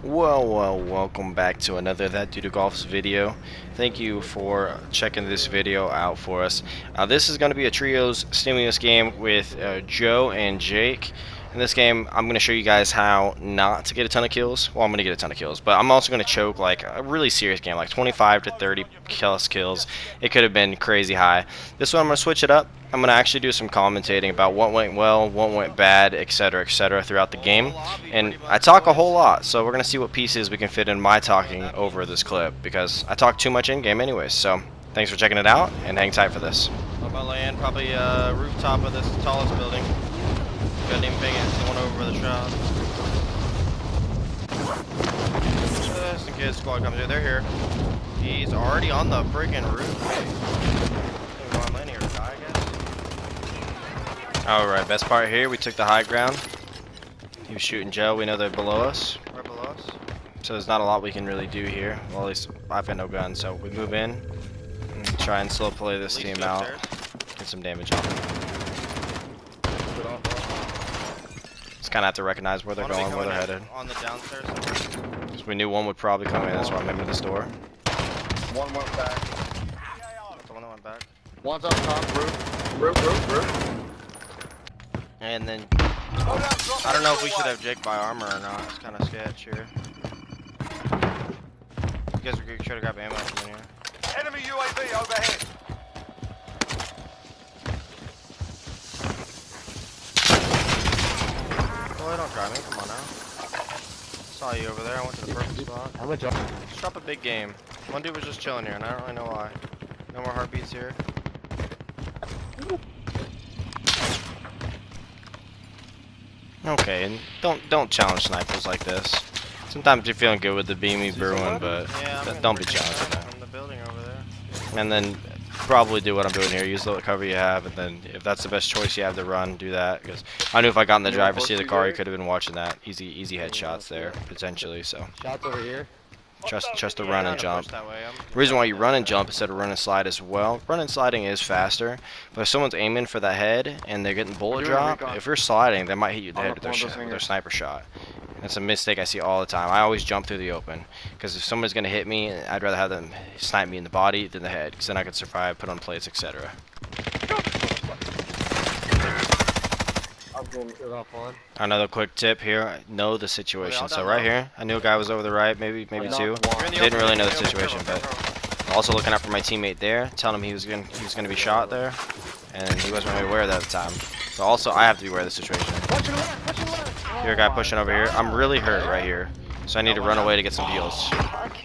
Well, welcome back to another That Dude Golf's video. Thank you for checking this video out for us. This is going to be a trios stimulus game with Joe and Jake. In this game, I'm going to show you guys how not to get a ton of kills. Well, I'm going to get a ton of kills, but I'm also going to choke like a really serious game, like 25 to 30 plus kills. It could have been crazy high. This one, I'm going to switch it up. I'm going to actually do some commentating about what went well, what went bad, etc., throughout the game. And I talk a whole lot, so we're going to see what pieces we can fit in my talking over this clip, because I talk too much in-game anyways. So thanks for checking it out, and hang tight for this. I'm going to land probably rooftop of this tallest building. Got even big and someone over the shop. Just in case squad comes here, they're here. He's already on the freaking roof. I'm landing or die, I guess. Alright, best part here, we took the high ground. He was shooting Joe, we know they're below us. Right below us. So there's not a lot we can really do here. Well, at least I've got no gun, so we move in and try and slow play this team out. Get some damage on them. Just kind of have to recognize where they're going, where they're headed. On the downstairs. So we knew one would probably come in, that's why I'm aiming this door. One went back. That's the one that went back. One's up top, roof. And then, I don't know if we should have Jake by armor or not. It's kind of sketch here. You guys should have grabbed ammo from in here. Enemy UAV overhead. Boy, don't try me. Come on now. Saw you over there. I went to the perfect spot. How much? Just drop a big game. One dude was just chilling here, and I don't really know why. No more heartbeats here. Okay, and don't challenge snipers like this. Sometimes you're feeling good with the beamy brewing, but don't be challenging that. From the building over there. And then probably do what I'm doing here. Use the cover you have, and then if that's the best choice you have to run, do that. Because I knew if I got in the driver's seat of the car, you could have been watching that. Easy headshots there potentially. So Shots over here. Trust to run and jump. The reason why you run and jump instead of run and slide as well. Run and sliding is faster, but if someone's aiming for that head and they're getting bullet drop, if you're sliding, they might hit you in the head with their sniper shot. That's a mistake I see all the time. I always jump through the open, because if someone's going to hit me, I'd rather have them snipe me in the body than the head, because then I can survive, put on plates, etc. Another quick tip here, know the situation. So right here, I knew a guy was over the right, maybe two. Didn't really know the situation, but also looking out for my teammate there, telling him he was gonna be shot there, and he wasn't really aware of that at the time. So also I have to be aware of the situation. Here, a guy pushing over here. I'm really hurt right here, so I need to run away to get some heals.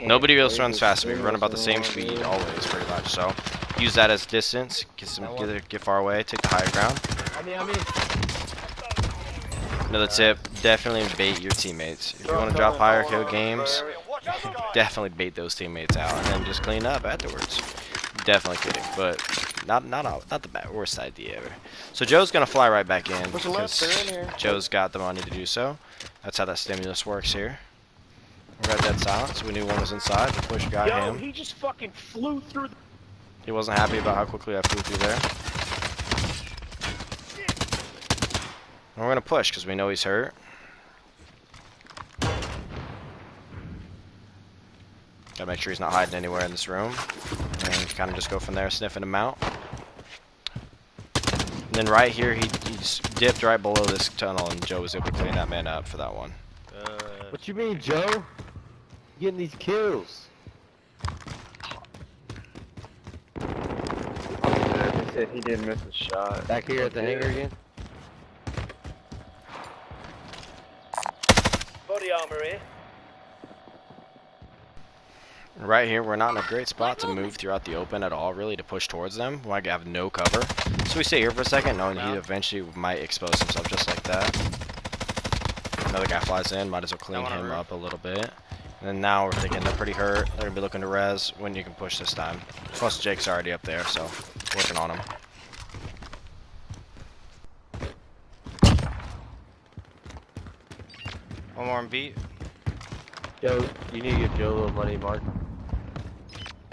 Nobody else runs fast as me. We run about the same speed always, pretty much. So use that as distance. Get far away. Take the higher ground. Another tip, definitely bait your teammates. If you want to drop higher kill games, definitely bait those teammates out and then just clean up afterwards. Definitely kidding, but not the worst idea ever. So Joe's gonna fly right back in because Joe's got the money to do so. That's how that stimulus works here. We're at dead silence. We knew one was inside. The push got him. He just fucking flew through. He wasn't happy about how quickly I flew through there. And we're gonna push because we know he's hurt. Gotta make sure he's not hiding anywhere in this room. And kind of just go from there, sniffing him out. And then right here, he just dipped right below this tunnel, and Joe was able to clean that man up for that one. What you mean, Joe? Getting these kills. He said he didn't miss a shot. Back here at the hangar again. Body armor here. Right here, we're not in a great spot to move throughout the open at all, really, to push towards them. We have no cover. So we stay here for a second, knowing he eventually might expose himself just like that. Another guy flies in, might as well clean him up a little bit. And then now we're thinking they're pretty hurt. They're going to be looking to res when you can push this time. Plus Jake's already up there, so working on him. One more beat. Joe, you need to give Joe a little money, Mark.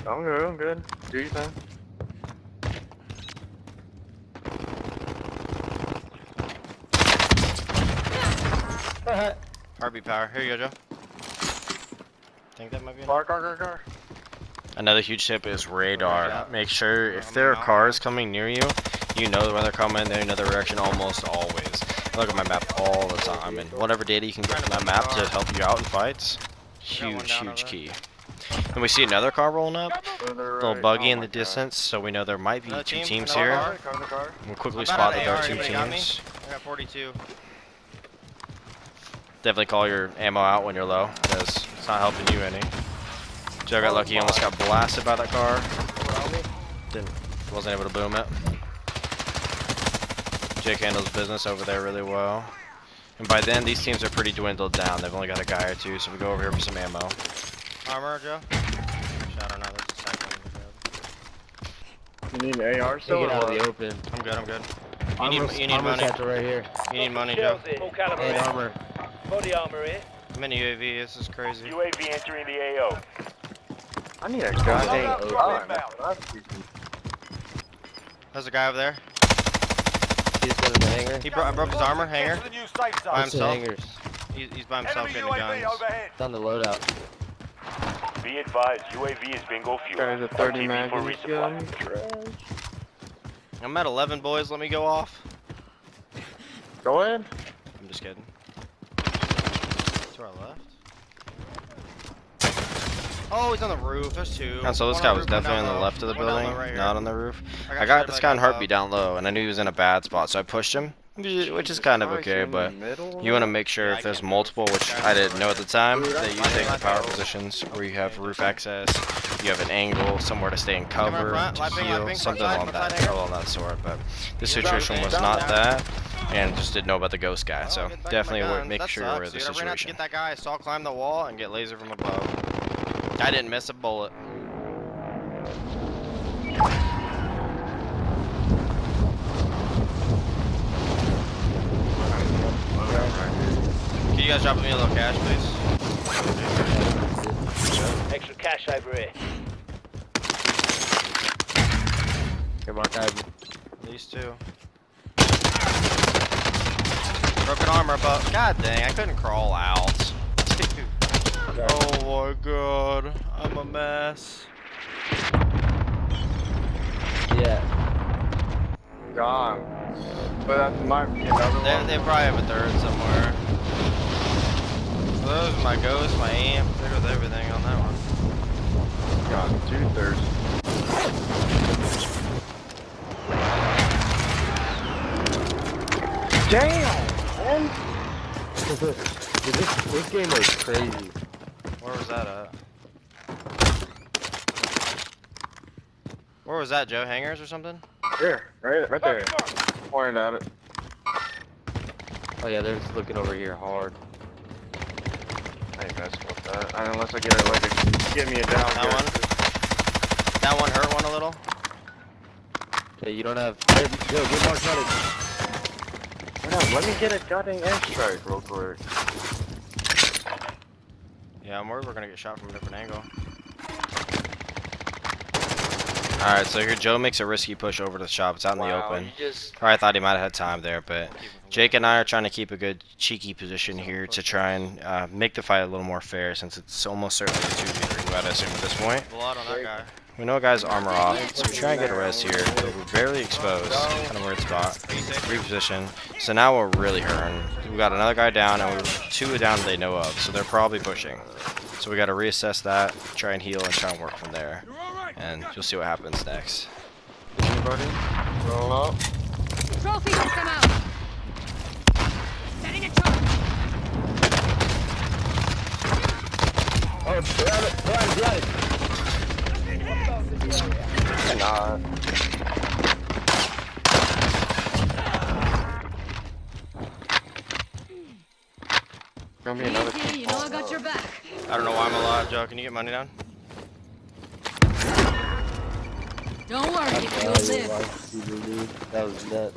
I'm good. Do your thing. Heartbeat power. Here you go, Joe. think that might be Car. another huge tip is radar. Make sure if there are cars coming near you, you know when they're coming, they know the direction almost always. I look at my map all the time, and whatever data you can get from that map to help you out in fights, huge key. And we see another car rolling up, little buggy in the distance, so we know there might be two teams here. We'll quickly spot that there are two teams. I got 42. Definitely call your ammo out when you're low, because it's not helping you any. Joe got lucky, almost got blasted by that car. Wasn't able to boom it. Jake handles business over there really well. And by then, these teams are pretty dwindled down. They've only got a guy or two, so we go over here for some ammo. Armor, Joe? Actually, I don't know. There's a second. You need an AR still? Take it out of the open. I'm good. You need Armor money. satchel right here. You need money, Joe. Full caliber And here. armor. Body armor here. I'm in UAV. This is crazy. UAV entering the AO. I need a goddamn Drop AR. inbound. There's a guy over there. He's going to the hangar. I broke his armor. Hanger. Get to the new safe zone. By It's the himself. hangars. He's by himself Enemy getting UAV guns. overhead. It's on the loadout. Be advised, UAV is bingo fuel. Got a 30 RTV mag for in this resupply. gun. I'm at 11, boys. Let me go off. Go ahead. I'm just kidding. To our left. Oh, he's on the roof. There's two. And so this One guy on the was roof, one definitely on down the low. left of the One down building, low right here. not on the roof. I shot got by this that guy in guy heartbeat above. down low, and I knew he was in a bad spot, so I pushed him, which is kind of okay, but you want to make sure if there's multiple, which I didn't know at the time, that you take the power positions where you have roof access, you have an angle, somewhere to stay in cover, to heal, something along that sort. But this situation was not that, and just didn't know about the ghost guy, so definitely make sure you're aware of the I ran out to situation. get that guy. I saw climb the wall and get laser from above. I didn't miss a bullet. Can you guys drop me a little cash, please? Extra cash over here. Here, Mark, I have These two. Broken armor, but god dang, I couldn't crawl out. Dude. Oh my god, I'm a mess. Yeah. Gone. But that might be another one. They probably have a third somewhere. Those are my ghosts, my amp, there goes everything on that one. Gone. 2/3. Damn! Man. Dude, this game is crazy. Where was that at? Where was that, Joe? Hangars or something? Here, right there. Pointed at it. Oh yeah, they're just looking over here hard. I ain't messing with that. Unless I get it like a, get me a down. That one? That one hurt one a little? Okay, you don't have. Hey, yo, get Mark shot it. Hold on, let me get a goddamn airstrike real quick. Yeah, I'm worried we're gonna get shot from a different angle. Alright, so here Joe makes a risky push over to the shop. It's out in the open. You just Probably thought he might have had time there, but Jake and I are trying to keep a good cheeky position here to try and make the fight a little more fair, since it's almost certainly a 2v3, I'd assume at this point. Blood on that guy. We know a guy's armor off, so we try and get a rest here. But we're barely exposed, kind of weird spot. Reposition. So now we're really hurting. We got another guy down, and we're two down they know of, so they're probably pushing. So we got to reassess that, try and heal, and try and work from there. And you'll see what happens next. anybody? Roll up. Trophy has come out. Setting a charge. Oh, behind it. Nah. Gonna be another Easy, you know I got your back. I don't know why I'm alive, Joe. Can you get money down? Don't worry, you'll live. That was nuts.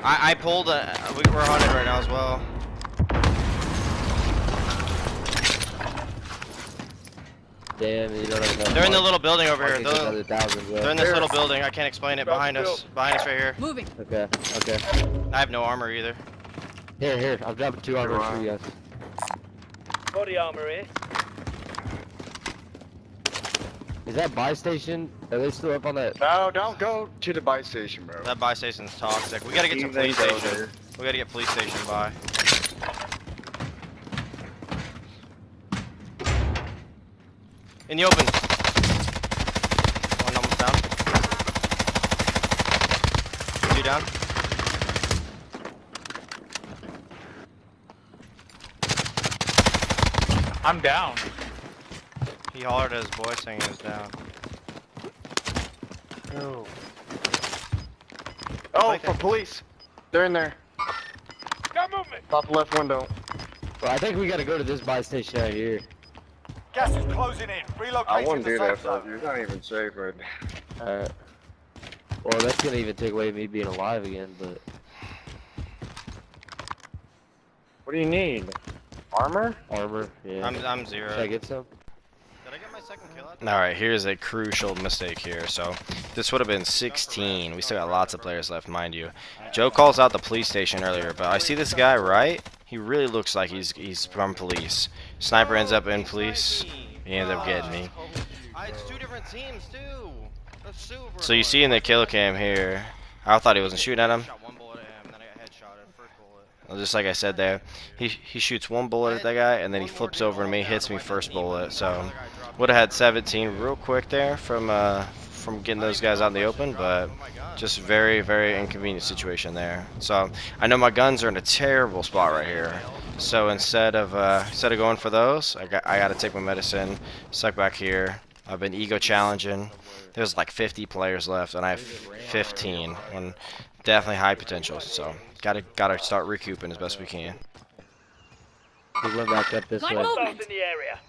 I pulled a. We're hunted right now as well. Damn, you don't have enough. They're in the little building over Mark here. needs another 1,000, bro. They're in this little building. I can't explain it. Behind us. Behind us right here. Moving. Okay, okay. I have no armor either. Here, I'm dropping 2 armor for you guys. Body armor here. Is that buy station? Are they still up on that? No, don't go to the buy station, bro. That buy station's toxic. We gotta get to Even police go station. there. We gotta get police station by. In the open. One almost down. Two down. I'm down. He hollered at his boy saying he was down. No. Oh, Like for that. police. They're in there. Got movement. Top left window. Well, I think we gotta go to this buy station out here. Gas is closing in. Relocating I wouldn't the do safe that, bro. zone. It's not even safe right now. Alright. Well, that's gonna even take away me being alive again, but... What do you need? Armor? Armor, yeah. I'm zero. Should I get some? Did I get my second kill out? Alright, here's a crucial mistake here. So, this would have been 16. We still got lots of players left, mind you. Joe calls out the police station earlier, but I see this guy, right? He really looks like he's from police. Sniper ends up in police. He ends up getting me. It's two different teams, too. That's super So you see in the kill cam here, I thought he wasn't shooting at him. Shot one bullet at him, then I got headshotted. First bullet. Just like I said there, he shoots one bullet at that guy, and then he flips over to me, hits me first bullet. So would have had 17 real quick there from getting those guys out in the open, but just very, very inconvenient situation there. So I know my guns are in a terrible spot right here. So instead of going for those, I got to take my medicine, suck back here. I've been ego challenging. There's like 50 players left, and I have 15. When definitely high potential. So gotta start recouping as best we can. We went back up this Got way. movement. in the area.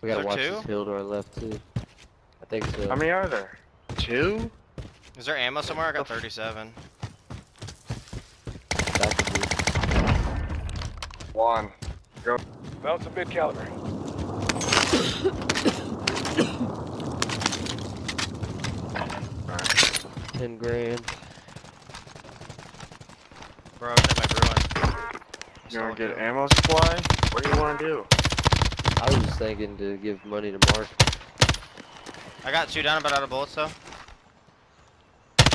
We gotta Is there watch two? this hill to our left too. I think so. How many are there? 2? Is there ammo somewhere? I got 37. That could be. 1. Go. Well, it's a mid caliber. Alright. 10 grand. Bro, take my Bruin. You wanna get ammo supply? What do you wanna do? I was just thinking to give money to Mark. I got two down, but out of bullets though.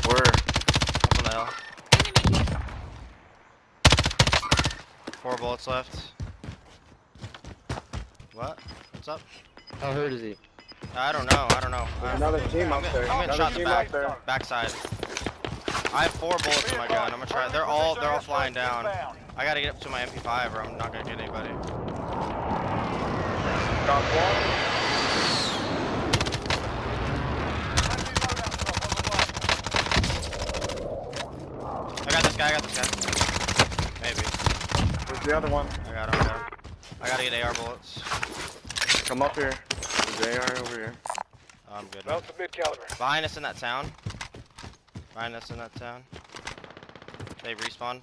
Where? Up on the hill. Enemy. 4 bullets left. What? What's up? How hurt is he? I don't know. Another team up there. I'm getting Another shot in the team back. up there. Backside. I have 4 bullets in my gun. I'm gonna try. They're all flying down. I gotta get up to my MP5 or I'm not gonna get anybody. Got one. I got this guy. Maybe. Where's the other one? I got him. I gotta get AR bullets. Come up here. There's AR over here. Oh, I'm good. Well, it's a mid caliber. Behind us in that town. They respawned.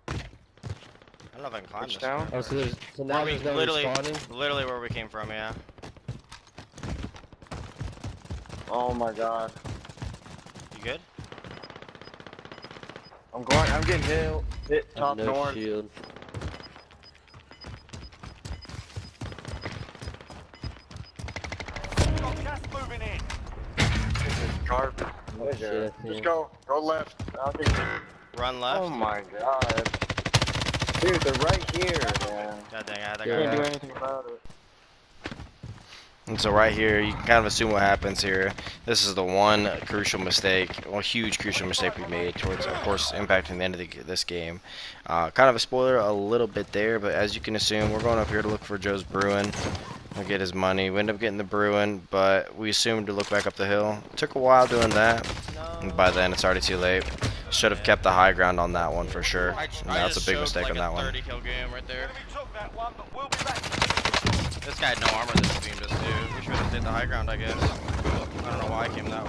I don't know if I can climb Which this. town? Oh, so now there's no respawning? Literally where we came from, yeah. Oh my god. You good? I'm getting hit I top have no north. shield. Got gas moving in. This is garbage. Oh, shit, Just yeah. go left. I'll get you. Run left. Oh my god. Dude, they're right here, man. God dang, I had that Yeah. guy. Can't do anything about it. And so right here, you can kind of assume what happens here. This is the one crucial mistake, one huge crucial mistake we made towards, of course, impacting the end of this game. Kind of a spoiler a little bit there, but as you can assume, we're going up here to look for Joe's Bruin. We'll get his money. We end up getting the Bruin, but we assumed to look back up the hill. Took a while doing that, and by then it's already too late. Should have kept the high ground on that one for sure. And that's a big mistake on that one. 30 kill game right there. Enemy took that one, but we'll be back. This guy had no armor. This beamed us too. We should have stayed the high ground, I guess. I don't know why I came that way.